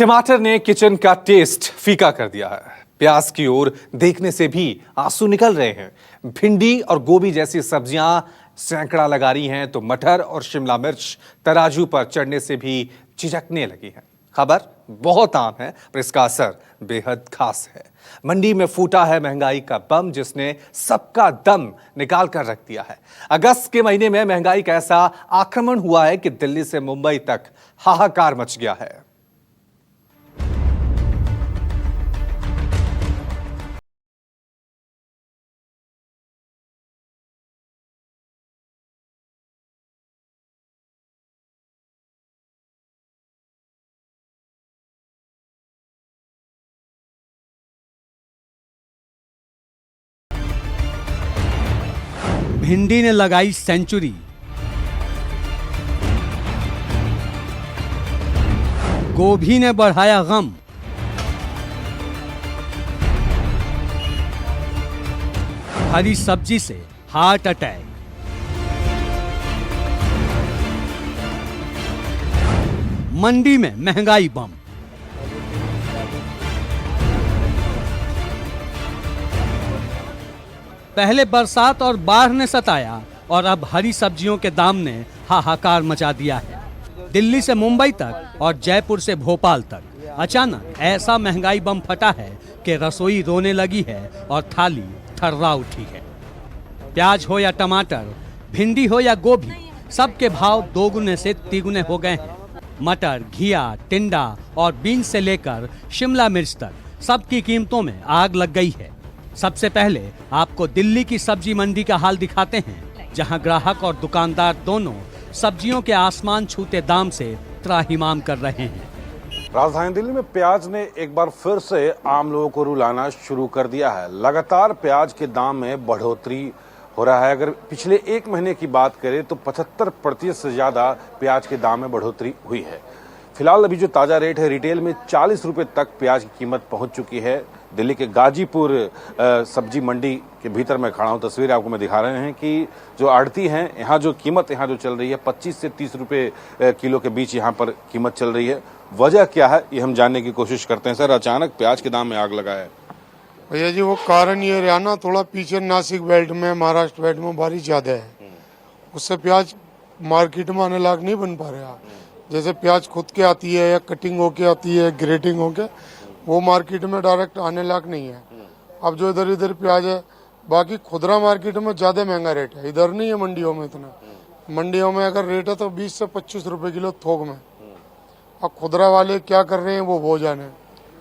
टमाटर ने किचन का टेस्ट फीका कर दिया है। प्याज की ओर देखने से भी आंसू निकल रहे हैं। भिंडी और गोभी जैसी सब्जियां सैकड़ा लगा रही हैं, तो मटर और शिमला मिर्च तराजू पर चढ़ने से भी झिझकने लगी है। खबर बहुत आम है, पर इसका असर बेहद खास है। मंडी में फूटा है महंगाई का बम, जिसने सबका दम निकाल कर रख दिया है। अगस्त के महीने में महंगाई का ऐसा आक्रमण हुआ है कि दिल्ली से मुंबई तक हाहाकार मच गया है। भिंडी ने लगाई सेंचुरी, गोभी ने बढ़ाया गम, हरी सब्जी से हार्ट अटैक, मंडी में महंगाई बम। पहले बरसात और बाढ़ ने सताया और अब हरी सब्जियों के दाम ने हाहाकार मचा दिया है। दिल्ली से मुंबई तक और जयपुर से भोपाल तक अचानक ऐसा महंगाई बम फटा है कि रसोई रोने लगी है और थाली थर्रा उठी है। प्याज हो या टमाटर, भिंडी हो या गोभी, सबके भाव दोगुने से तिगुने हो गए हैं। मटर, घिया, टिंडा और बीन्स से लेकर शिमला मिर्च तक सबकी कीमतों में आग लग गई है। सबसे पहले आपको दिल्ली की सब्जी मंडी का हाल दिखाते हैं, जहां ग्राहक और दुकानदार दोनों सब्जियों के आसमान छूते दाम से त्राहिमाम कर रहे हैं। राजधानी दिल्ली में प्याज ने एक बार फिर से आम लोगों को रुलाना शुरू कर दिया है। लगातार प्याज के दाम में बढ़ोतरी हो रहा है। अगर पिछले एक महीने की बात करें तो 75% से ज्यादा प्याज के दाम में बढ़ोतरी हुई है। फिलहाल अभी जो ताजा रेट है, रिटेल में 40 रुपए तक प्याज की कीमत पहुंच चुकी है। दिल्ली के गाजीपुर सब्जी मंडी के भीतर मैं खड़ा हूं। तस्वीर आपको मैं दिखा रहे हैं कि जो आड़ती हैं, यहाँ जो कीमत यहाँ जो चल रही है 25 से 30 रुपए किलो के बीच यहाँ पर कीमत चल रही है। वजह क्या है, ये हम जानने की कोशिश करते हैं। सर, अचानक प्याज के दाम में आग लगा है। भैया जी, वो कारण ये रहा ना, थोड़ा पीछे नासिक बेल्ट में, महाराष्ट्र बेल्ट में बारिश ज्यादा है, उससे प्याज मार्केट में आने लायक नहीं बन पा रहा। जैसे प्याज खुद के आती है या कटिंग होके आती है, ग्रेटिंग होके, वो मार्केट में डायरेक्ट आने लायक नहीं है। अब जो इधर इधर प्याज है, बाकी खुदरा मार्केट में ज्यादा महंगा रेट है, इधर नहीं है मंडियों में इतना। मंडियों में अगर रेट है तो 20 से 25 रुपए किलो थोक में। अब खुदरा वाले क्या कर रहे हैं वो जाने।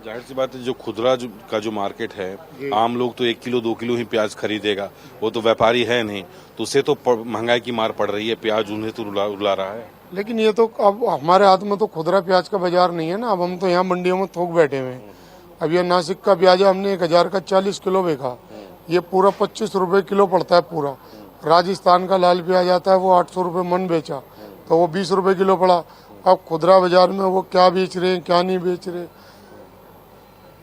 जाहिर सी बात है, जो खुदरा का जो मार्केट है, आम लोग तो 1 किलो 2 किलो ही प्याज खरीदेगा, वो तो व्यापारी है नहीं, तो उससे तो महंगाई की मार पड़ रही है। प्याज उन्हें तो रुला रहा है। लेकिन ये तो अब हमारे हाथ में तो खुदरा प्याज का बाजार नहीं है ना। अब हम तो यहाँ मंडियों में थोक बैठे हुए हैं। अब ये नासिक का प्याज हमने 1000 का 40 किलो बेचा, ये पूरा 25 रुपए किलो पड़ता है पूरा। राजस्थान का लाल प्याज आता है, वो 800 रुपए मन बेचा, तो वो 20 रुपए किलो पड़ा। अब खुदरा बाजार में वो क्या बेच रहे हैं, क्या नहीं बेच रहे,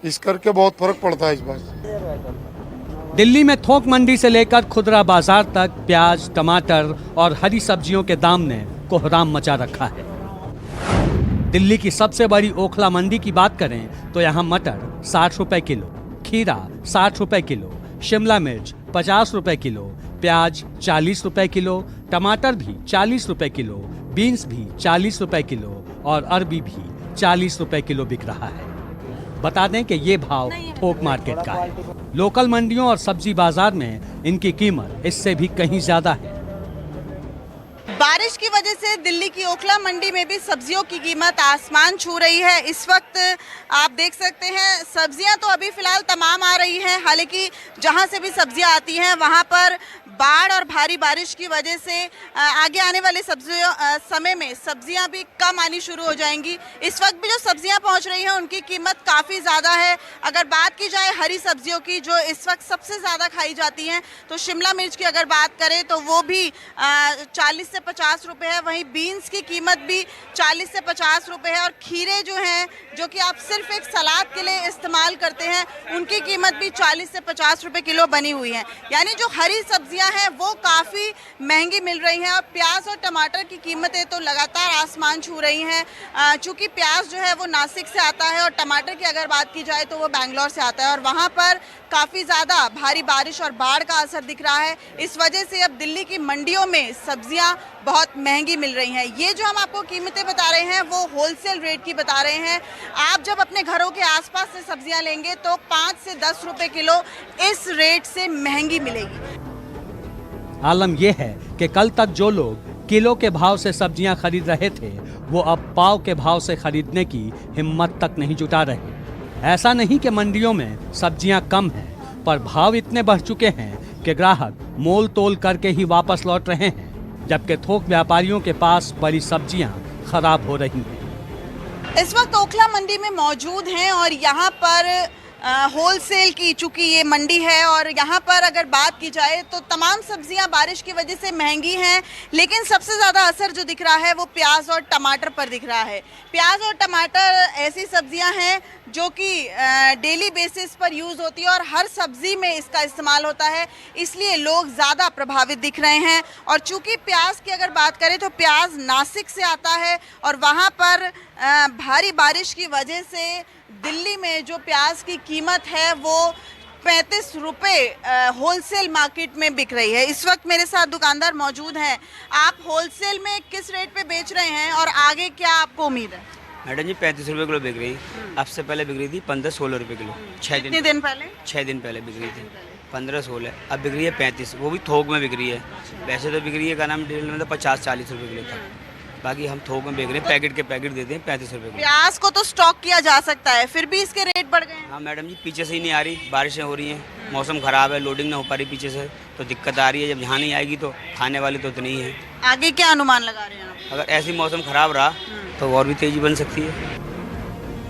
इस करके बहुत फर्क पड़ता है इस बात। दिल्ली में थोक मंडी से लेकर खुदरा बाजार तक प्याज, टमाटर और हरी सब्जियों के दाम ने कोहराम मचा रखा है। दिल्ली की सबसे बड़ी ओखला मंडी की बात करें तो यहाँ मटर 60 रुपए किलो, खीरा 60 रुपए किलो, शिमला मिर्च 50 रुपए किलो, प्याज 40 रुपए किलो, टमाटर भी 40 रुपए किलो, बीन्स भी 40 रुपए किलो और अरबी भी 40 रुपए किलो बिक रहा है। बता दें कि ये भाव थोक मार्केट का है। लोकल मंडियों और सब्जी बाजार में इनकी कीमत इससे भी कहीं ज्यादा है। बारिश की वजह से दिल्ली की ओखला मंडी में भी सब्जियों की कीमत आसमान छू रही है। इस वक्त आप देख सकते हैं, सब्जियां तो अभी फिलहाल तमाम आ रही हैं, हालांकि जहां से भी सब्जियां आती हैं वहां पर बाढ़ और भारी बारिश की वजह से आगे आने वाले समय में सब्जियां भी कम आनी शुरू हो जाएंगी। इस वक्त भी जो सब्जियां पहुंच रही हैं उनकी कीमत काफ़ी ज़्यादा है। अगर बात की जाए हरी सब्जियों की, जो इस वक्त सबसे ज़्यादा खाई जाती हैं, तो शिमला मिर्च की अगर बात करें तो वो भी 40 से 50 50 रुपए है, वहीं बीन्स की कीमत भी 40 से 50 रुपए है और खीरे जो हैं, जो कि आप सिर्फ एक सलाद के लिए इस्तेमाल करते हैं, उनकी कीमत भी 40 से 50 रुपए किलो बनी हुई है। यानी जो हरी सब्जियां हैं वो काफ़ी महंगी मिल रही हैं और प्याज और टमाटर की कीमतें तो लगातार आसमान छू रही हैं। चूँकि प्याज जो है वो नासिक से आता है और टमाटर की अगर बात की जाए तो वो बेंगलोर से आता है और वहाँ पर काफ़ी ज़्यादा भारी बारिश और बाढ़ का असर दिख रहा है। इस वजह से अब दिल्ली की मंडियों में सब्जियां बहुत महंगी मिल रही हैं। ये जो हम आपको कीमतें बता रहे हैं वो होलसेल रेट की बता रहे हैं। आप जब अपने घरों के आसपास से सब्जियां लेंगे तो 5 से 10 रुपए किलो इस रेट से महंगी मिलेगी। आलम यह है कि कल तक जो लोग किलो के भाव से सब्जियां खरीद रहे थे वो अब पाव के भाव से खरीदने की हिम्मत तक नहीं जुटा रहे। ऐसा नहीं कि मंडियों में सब्जियां कम हैं, पर भाव इतने बढ़ चुके हैं कि ग्राहक मोल तोल करके ही वापस लौट रहे हैं, जबकि थोक व्यापारियों के पास बड़ी सब्जियां खराब हो रही हैं। इस वक्त ओखला मंडी में मौजूद हैं और यहाँ पर होलसेल की चूँकि ये मंडी है और यहाँ पर अगर बात की जाए तो तमाम सब्जियाँ बारिश की वजह से महंगी हैं, लेकिन सबसे ज़्यादा असर जो दिख रहा है वो प्याज और टमाटर पर दिख रहा है। प्याज और टमाटर ऐसी सब्जियाँ हैं जो कि डेली बेसिस पर यूज़ होती है और हर सब्जी में इसका इस्तेमाल होता है, इसलिए लोग ज़्यादा प्रभावित दिख रहे हैं। और चूँकि प्याज की अगर बात करें तो प्याज नासिक से आता है और वहाँ पर भारी बारिश की वजह से दिल्ली में जो प्याज की कीमत है वो 35 रुपए होलसेल मार्केट में बिक रही है। इस वक्त मेरे साथ दुकानदार मौजूद हैं। आप होलसेल में किस रेट पे बेच रहे हैं और आगे क्या आपको उम्मीद है? मैडम जी 35 रुपये किलो बिक रही। अब से पहले बिक रही थी 15-16 रुपये किलो। 6 दिन पहले 6 दिन पहले बिक रही थी 15-16। अब बिक रही है 35, वो भी थोक में बिक रही है। वैसे तो बिक रही है का नाम डील में तो 50-40 रुपये किलो था, बाकी हम थोक में बेच रहे हैं। पैकेट के पैकेट देते हैं 35 रुपये किलो। प्याज को तो स्टॉक किया जा सकता है, फिर भी इसके रेट बढ़ गए हैं। हाँ मैडम जी, पीछे से ही नहीं आ रही, बारिशें हो रही हैं, मौसम ख़राब है, लोडिंग ना हो पा रही पीछे से, तो दिक्कत आ रही है। जब यहाँ नहीं आएगी तो खाने वाली तो नहीं है। आगे क्या अनुमान लगा रहे हैं आप? अगर ऐसी मौसम ख़राब रहा तो और भी तेज़ी बन सकती है।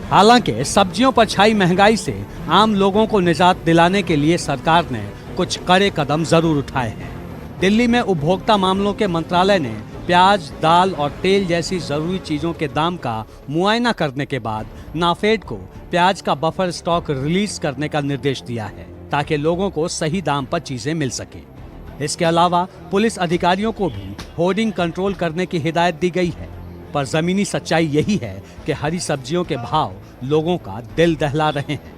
हालांकि सब्जियों पर छाई महंगाई से आम लोगों को निजात दिलाने के लिए सरकार ने कुछ कड़े कदम जरूर उठाए हैं। दिल्ली में उपभोक्ता मामलों के मंत्रालय ने प्याज, दाल और तेल जैसी जरूरी चीजों के दाम का मुआयना करने के बाद नाफेड को प्याज का बफर स्टॉक रिलीज करने का निर्देश दिया है, ताकि लोगों को सही दाम पर चीजें मिल सके। इसके अलावा पुलिस अधिकारियों को भी होर्डिंग कंट्रोल करने की हिदायत दी गई है। पर जमीनी सच्चाई यही है कि हरी सब्जियों के भाव लोगों का दिल दहला रहे हैं।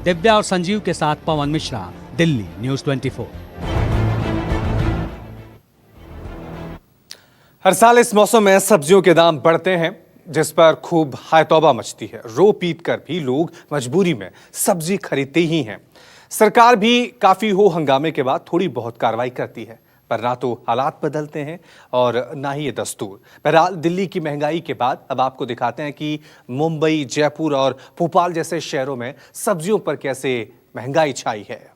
दिव्या और संजीव के साथ पवन मिश्रा, दिल्ली न्यूज़ 24। हर साल इस मौसम में सब्जियों के दाम बढ़ते हैं, जिस पर खूब हाय तौबा मचती है। रो पीट कर भी लोग मजबूरी में सब्जी खरीदते ही हैं। सरकार भी काफी हो हंगामे के बाद थोड़ी बहुत कार्रवाई करती है, पर ना तो हालात बदलते हैं और ना ही ये दस्तूर। बहरहाल दिल्ली की महंगाई के बाद अब आपको दिखाते हैं कि मुंबई, जयपुर और भोपाल जैसे शहरों में सब्जियों पर कैसे महंगाई छाई है।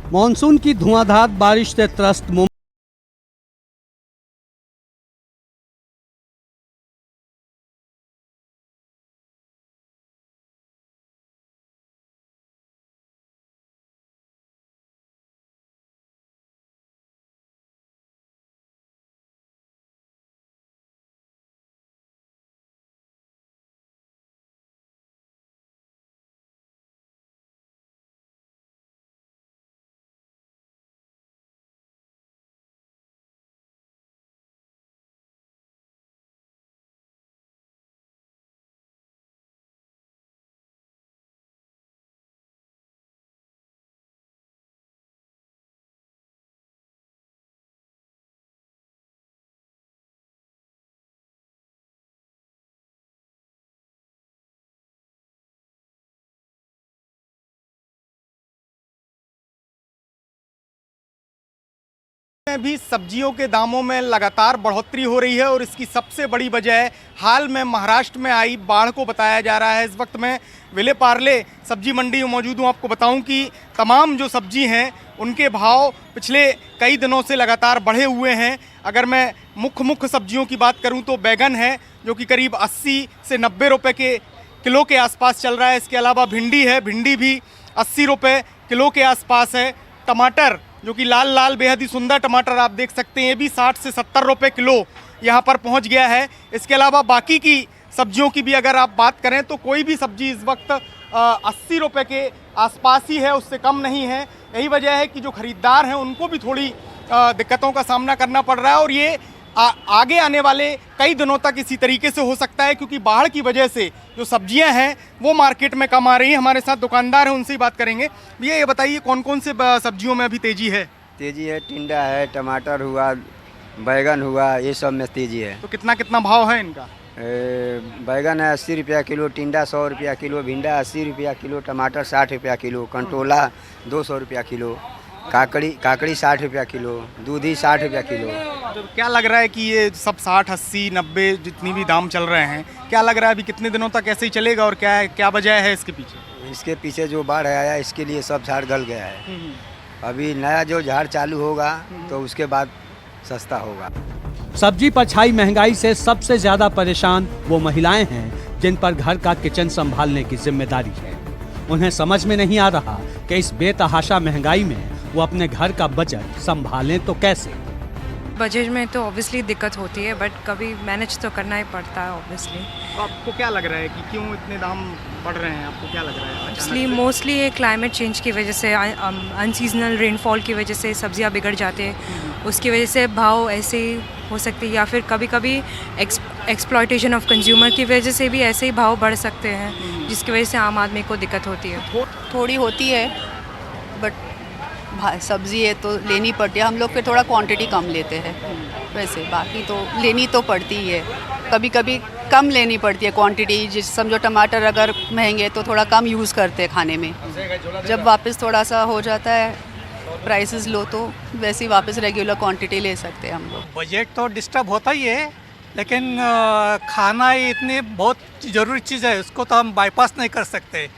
मॉनसून की धुआंधार बारिश से त्रस्त मुंबई में भी सब्जियों के दामों में लगातार बढ़ोतरी हो रही है और इसकी सबसे बड़ी वजह हाल में महाराष्ट्र में आई बाढ़ को बताया जा रहा है। इस वक्त मैं विले पार्ले सब्जी मंडी में मौजूद हूँ। आपको बताऊं कि तमाम जो सब्जी हैं उनके भाव पिछले कई दिनों से लगातार बढ़े हुए हैं। अगर मैं मुख्य सब्जियों की बात करूं तो बैगन है जो कि करीब 80 से 90 रुपए के किलो के आसपास चल रहा है। इसके अलावा भिंडी है, भिंडी भी 80 रुपये किलो के आसपास है। टमाटर जो कि लाल लाल बेहद ही सुंदर टमाटर आप देख सकते हैं, ये भी 60 से 70 रुपये किलो यहाँ पर पहुँच गया है। इसके अलावा बाकी की सब्जियों की भी अगर आप बात करें तो कोई भी सब्जी इस वक्त 80 रुपये के आसपास ही है, उससे कम नहीं है। यही वजह है कि जो खरीदार हैं उनको भी थोड़ी दिक्कतों का सामना करना पड़ रहा है और ये आगे आने वाले कई दिनों तक इसी तरीके से हो सकता है, क्योंकि बाढ़ की वजह से जो सब्जियां हैं वो मार्केट में कम आ रही हैं। हमारे साथ दुकानदार हैं, उनसे ही बात करेंगे। भैया ये बताइए कौन कौन से सब्जियों में अभी तेजी है? तेजी है, टिंडा है, टमाटर हुआ, बैगन हुआ, ये सब में तेजी है। तो कितना कितना भाव है इनका? बैगन है 80 रुपया किलो, टिंडा 100 रुपया किलो, भिंडा 80 रुपया किलो, टमाटर 60 रुपया किलो, कंटोला 200 रुपया किलो, काकड़ी 60 रुपया किलो, दूधी 60 रुपया किलो। तो क्या लग रहा है कि ये सब 60, 80, 90 जितनी भी दाम चल रहे हैं, क्या लग रहा है अभी कितने दिनों तक ऐसे ही चलेगा और क्या वजह है इसके पीछे? इसके पीछे जो बाढ़ आया इसके लिए सब झाड़ गल गया है। अभी नया जो झाड़ चालू होगा तो उसके बाद सस्ता होगा। सब्जी पर छाई महंगाई से सबसे ज्यादा परेशान वो महिलाएं हैं जिन पर घर का किचन संभालने की जिम्मेदारी है। उन्हें समझ में नहीं आ रहा कि इस बेतहाशा महंगाई में वो अपने घर का बजट संभालें तो कैसे। बजट में तो ऑब्वियसली दिक्कत होती है, बट कभी मैनेज तो करना ही पड़ता है ऑब्वियसली। तो आपको क्या लग रहा है कि क्यों इतने दाम बढ़ रहे हैं? आपको क्या लग रहा है? इसलिए मोस्टली ये क्लाइमेट चेंज की वजह से, अनसीजनल रेनफॉल की वजह से सब्जियां बिगड़ जाते हैं, उसकी वजह से भाव ऐसे ही हो सकते हैं, या फिर कभी कभी एक्सप्लॉयटेशन ऑफ कंज्यूमर की वजह से भी ऐसे ही भाव बढ़ सकते हैं, जिसकी वजह से आम आदमी को दिक्कत होती है। थोड़ी होती है, बट सब्जी है तो लेनी पड़ती है। हम लोग फिर थोड़ा क्वांटिटी कम लेते हैं, वैसे बाकी तो लेनी तो पड़ती ही है। कभी कभी कम लेनी पड़ती है क्वांटिटी। जिस समझो टमाटर अगर महंगे तो थोड़ा कम यूज़ करते हैं खाने में। जब वापस थोड़ा सा हो जाता है प्राइसेस लो तो वैसे ही वापस रेगुलर क्वांटिटी ले सकते हैं हम लोग। बजट तो डिस्टर्ब होता ही है, लेकिन खाना ही इतनी बहुत ज़रूरी चीज़ है, उसको तो हम बाईपास नहीं कर सकते।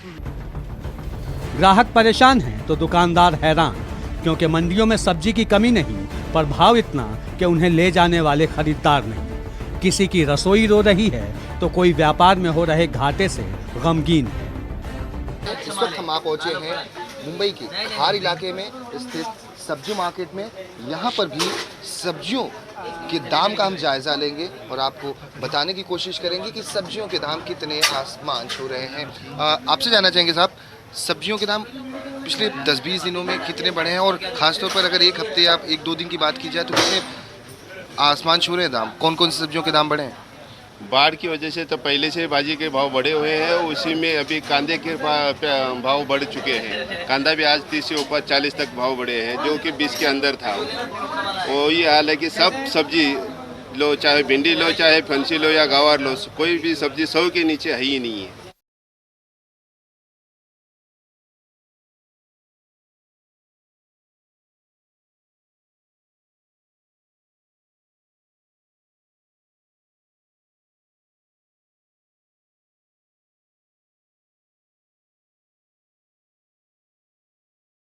ग्राहक परेशान हैं तो दुकानदार हैरान, क्योंकि मंडियों में सब्जी की कमी नहीं पर भाव इतना कि उन्हें ले जाने वाले खरीदार नहीं। किसी की रसोई रो रही है तो कोई व्यापार में हो रहे घाटे से गमगीन है। इस वक्त हम आ पहुंचे हैं मुंबई के खार इलाके में स्थित सब्जी मार्केट में। यहाँ पर भी सब्जियों के दाम का हम जायज़ा लेंगे और आपको बताने की कोशिश करेंगे कि सब्जियों के दाम कितने आसमान छू रहे हैं। आपसे जानना चाहेंगे साहब, सब्जियों के दाम पिछले 10-20 दिनों में कितने बढ़े हैं, और ख़ासतौर पर अगर एक हफ्ते या 1-2 दिन की बात की जाए तो कितने आसमान छू रहे हैं दाम? कौन कौन सी सब्जियों के दाम बढ़े हैं? बाढ़ की वजह से तो पहले से भाजी के भाव बढ़े हुए हैं, उसी में अभी कांदे के भाव बढ़ चुके हैं। कांदा भी आज 30 से ऊपर 40 तक भाव बढ़े हैं, जो कि 20 के अंदर था। वही हाल है कि सब सब्जी लो, चाहे भिंडी लो, चाहे फंसी लो या गवार लो, कोई भी सब्जी 100 के नीचे है ही नहीं है।